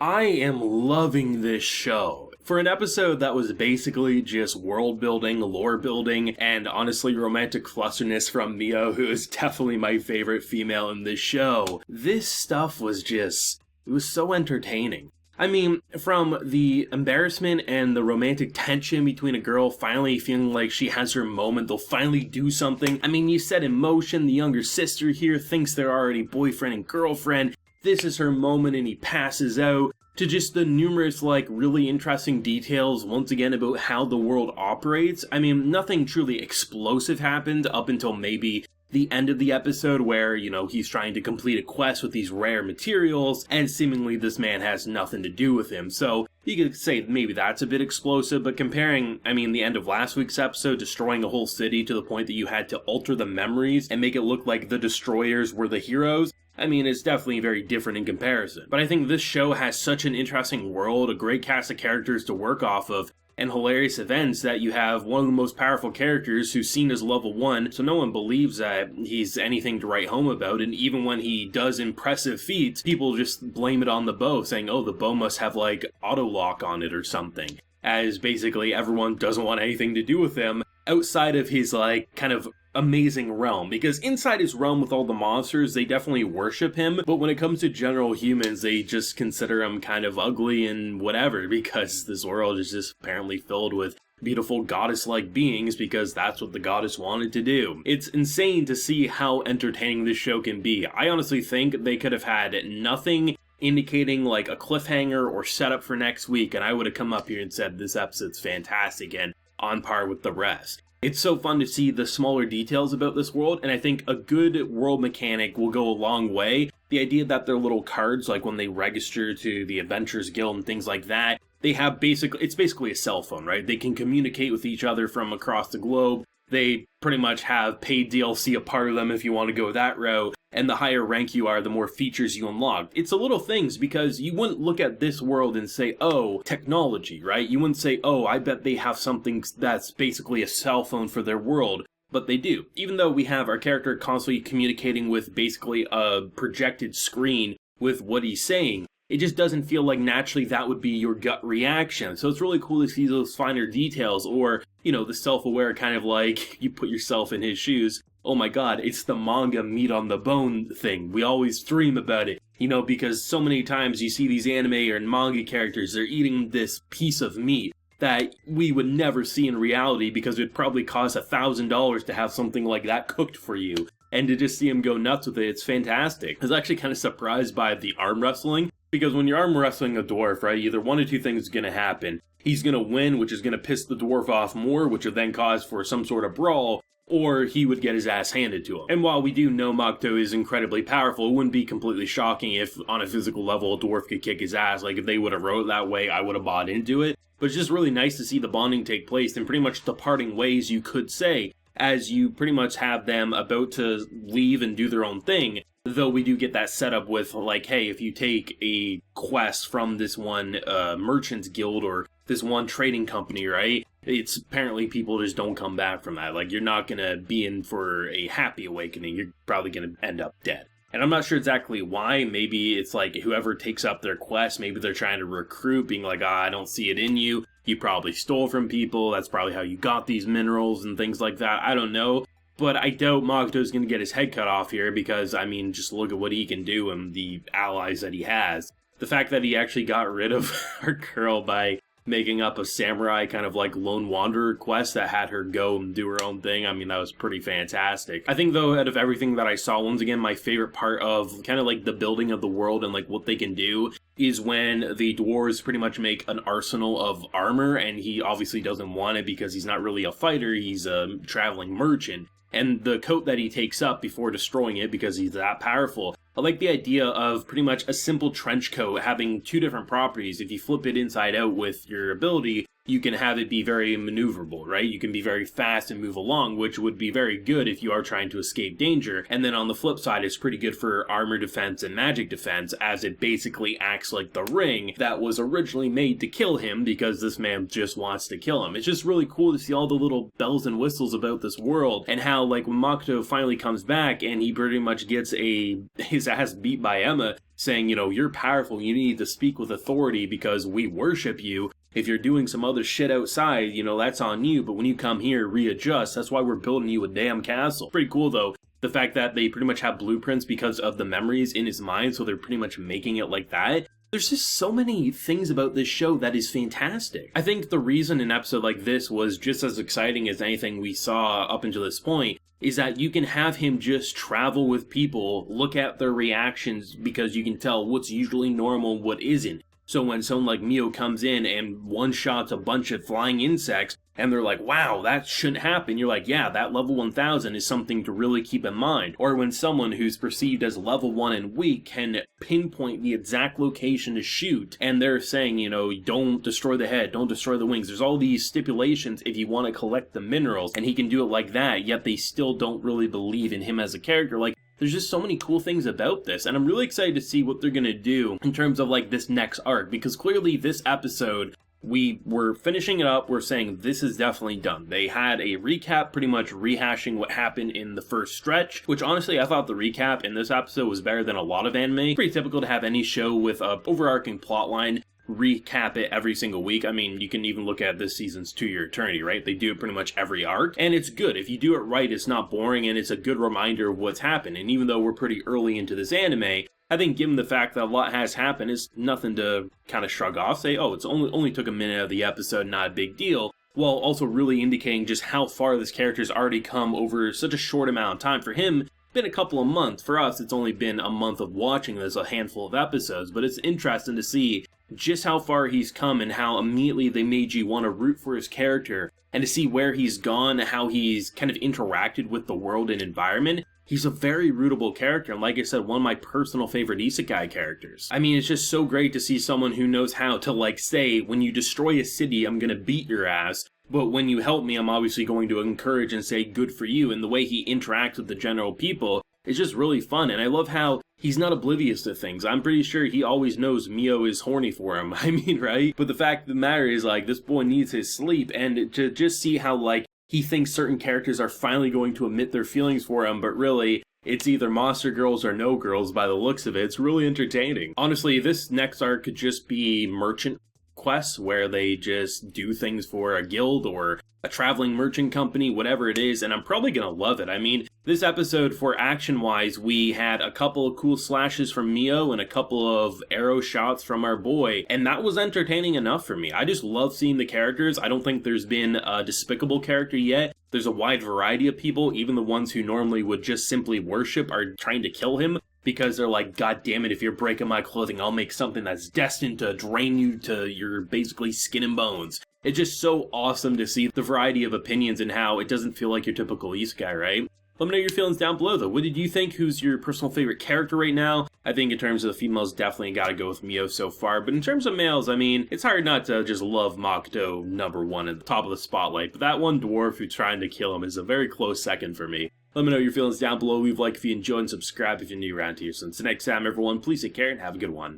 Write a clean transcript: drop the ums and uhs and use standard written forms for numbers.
I am loving this show. For an episode that was basically just world building, lore building, and honestly romantic flusterness from MIO, who is definitely my favorite female in this show, this stuff was it was so entertaining. I mean, from the embarrassment and the romantic tension between a girl finally feeling like she has her moment, they'll finally do something. I mean, you set in motion, the younger sister here thinks they're already boyfriend and girlfriend. This is her moment and he passes out, to just the numerous, really interesting details, once again, about how the world operates. I mean, nothing truly explosive happened up until maybe the end of the episode where, he's trying to complete a quest with these rare materials, and seemingly this man has nothing to do with him. So you could say maybe that's a bit explosive, but comparing, the end of last week's episode, destroying a whole city to the point that you had to alter the memories and make it look like the destroyers were the heroes, it's definitely very different in comparison. But I think this show has such an interesting world, a great cast of characters to work off of, and hilarious events that you have one of the most powerful characters who's seen as level 1, so no one believes that he's anything to write home about, and even when he does impressive feats, people just blame it on the bow, saying, oh, the bow must have, auto lock on it or something, as basically everyone doesn't want anything to do with him outside of his, kind of amazing realm, because inside his realm with all the monsters, they definitely worship him, but when it comes to general humans, they just consider him kind of ugly and whatever, because this world is just apparently filled with beautiful goddess-like beings, because that's what the goddess wanted to do. It's insane to see how entertaining this show can be. I honestly think they could have had nothing indicating a cliffhanger or setup for next week, and I would have come up here and said this episode's fantastic and on par with the rest. It's so fun to see the smaller details about this world, and I think a good world mechanic will go a long way. The idea that their little cards, when they register to the Adventurers Guild and things like that, they have it's basically a cell phone, right? They can communicate with each other from across the globe. They pretty much have paid DLC a part of them if you want to go that route, and the higher rank you are, the more features you unlock. It's the little things, because you wouldn't look at this world and say, oh, technology, right? You wouldn't say, oh, I bet they have something that's basically a cell phone for their world, but they do. Even though we have our character constantly communicating with basically a projected screen with what he's saying, it just doesn't feel like naturally that would be your gut reaction. So it's really cool to see those finer details, or, the self-aware kind of you put yourself in his shoes. Oh my god, it's the manga meat on the bone thing. We always dream about it, because so many times you see these anime or manga characters, they're eating this piece of meat that we would never see in reality, because it would probably cost $1,000 to have something like that cooked for you. And to just see him go nuts with it, it's fantastic. I was actually kind of surprised by the arm wrestling, because when you're arm wrestling a dwarf, right, either one of two things is going to happen. He's going to win, which is going to piss the dwarf off more, which would then cause for some sort of brawl, or he would get his ass handed to him. And while we do know Makoto is incredibly powerful, it wouldn't be completely shocking if, on a physical level, a dwarf could kick his ass. If they would have wrote it that way, I would have bought into it. But it's just really nice to see the bonding take place, and pretty much the parting ways, you could say, as you pretty much have them about to leave and do their own thing. Though we do get that setup with, hey, if you take a quest from this one merchant's guild or this one trading company, right? It's apparently people just don't come back from that. You're not going to be in for a happy awakening. You're probably going to end up dead. And I'm not sure exactly why. Maybe it's whoever takes up their quest, maybe they're trying to recruit, being I don't see it in you. You probably stole from people. That's probably how you got these minerals and things like that. I don't know. But I doubt Makoto's going to get his head cut off here, because, just look at what he can do and the allies that he has. The fact that he actually got rid of our girl by making up a samurai kind of lone wanderer quest that had her go and do her own thing, that was pretty fantastic. I think, though, out of everything that I saw, once again, my favorite part of kind of the building of the world and what they can do is when the dwarves pretty much make an arsenal of armor, and he obviously doesn't want it because he's not really a fighter, he's a traveling merchant. And the coat that he takes up before destroying it, because he's that powerful. I like the idea of pretty much a simple trench coat having two different properties. If you flip it inside out with your ability, you can have it be very maneuverable, right? You can be very fast and move along, which would be very good if you are trying to escape danger. And then on the flip side, it's pretty good for armor defense and magic defense, as it basically acts like the ring that was originally made to kill him because this man just wants to kill him. It's just really cool to see all the little bells and whistles about this world, and how, like, when Makoto finally comes back and he pretty much gets his ass beat by Emma, saying, you know, you're powerful, you need to speak with authority because we worship you. If you're doing some other shit outside, you know, that's on you, but when you come here, readjust. That's why we're building you a damn castle. Pretty cool, though, the fact that they pretty much have blueprints because of the memories in his mind, so they're pretty much making it like that. There's just so many things about this show that is fantastic. I think the reason an episode like this was just as exciting as anything we saw up until this point is that you can have him just travel with people, look at their reactions, because you can tell what's usually normal and what isn't. So when someone like MIO comes in and one-shots a bunch of flying insects, and they're like, wow, that shouldn't happen, you're like, yeah, that level 1000 is something to really keep in mind. Or when someone who's perceived as level 1 and weak can pinpoint the exact location to shoot, and they're saying, you know, don't destroy the head, don't destroy the wings. There's all these stipulations if you want to collect the minerals, and he can do it like that, yet they still don't really believe in him as a character. Like, there's just so many cool things about this, and I'm really excited to see what they're gonna do in terms of, like, this next arc, because clearly this episode, we were finishing it up, we're saying this is definitely done. They had a recap pretty much rehashing what happened in the first stretch, which honestly I thought the recap in this episode was better than a lot of anime. Pretty typical to have any show with a overarching plotline recap it every single week. I mean, you can even look at this season's To Your Eternity, right? They do it pretty much every arc, and it's good. If you do it right, it's not boring, and it's a good reminder of what's happened. And even though we're pretty early into this anime, I think given the fact that a lot has happened, it's nothing to kind of shrug off, say, oh, it's only took a minute of the episode, not a big deal, while also really indicating just how far this character's already come over such a short amount of time. For him, been a couple of months. For us, it's only been a month of watching this, a handful of episodes, but it's interesting to see just how far he's come and how immediately they made you want to root for his character, and to see where he's gone, how he's kind of interacted with the world and environment. He's a very rootable character, and like I said, one of my personal favorite Isekai characters. I mean, it's just so great to see someone who knows how to, like, say, when you destroy a city, I'm gonna beat your ass, but when you help me, I'm obviously going to encourage and say good for you, and the way he interacts with the general people is just really fun, and I love how he's not oblivious to things. I'm pretty sure he always knows MIO is horny for him, I mean, right? But the fact of the matter is, like, this boy needs his sleep, and to just see how, like, he thinks certain characters are finally going to admit their feelings for him, but really, it's either monster girls or no girls by the looks of it. It's really entertaining. Honestly, this next arc could just be merchant quests where they just do things for a guild or a traveling merchant company, whatever it is, and I'm probably gonna love it. I mean, this episode, for action-wise, we had a couple of cool slashes from MIO and a couple of arrow shots from our boy, and that was entertaining enough for me. I just love seeing the characters. I don't think there's been a despicable character yet. There's a wide variety of people, even the ones who normally would just simply worship are trying to kill him, because they're like, God damn it, if you're breaking my clothing, I'll make something that's destined to drain you to your basically skin and bones. It's just so awesome to see the variety of opinions and how it doesn't feel like your typical Isekai, right? Let me know your feelings down below, though. What did you think? Who's your personal favorite character right now? I think in terms of the females, definitely gotta go with MIO so far. But in terms of males, I mean, it's hard not to just love Makoto #1 at the top of the spotlight. But that one dwarf who's trying to kill him is a very close second for me. Let me know your feelings down below. Leave a like if you enjoyed and subscribe if you're new around here. So until next time, everyone, please take care and have a good one.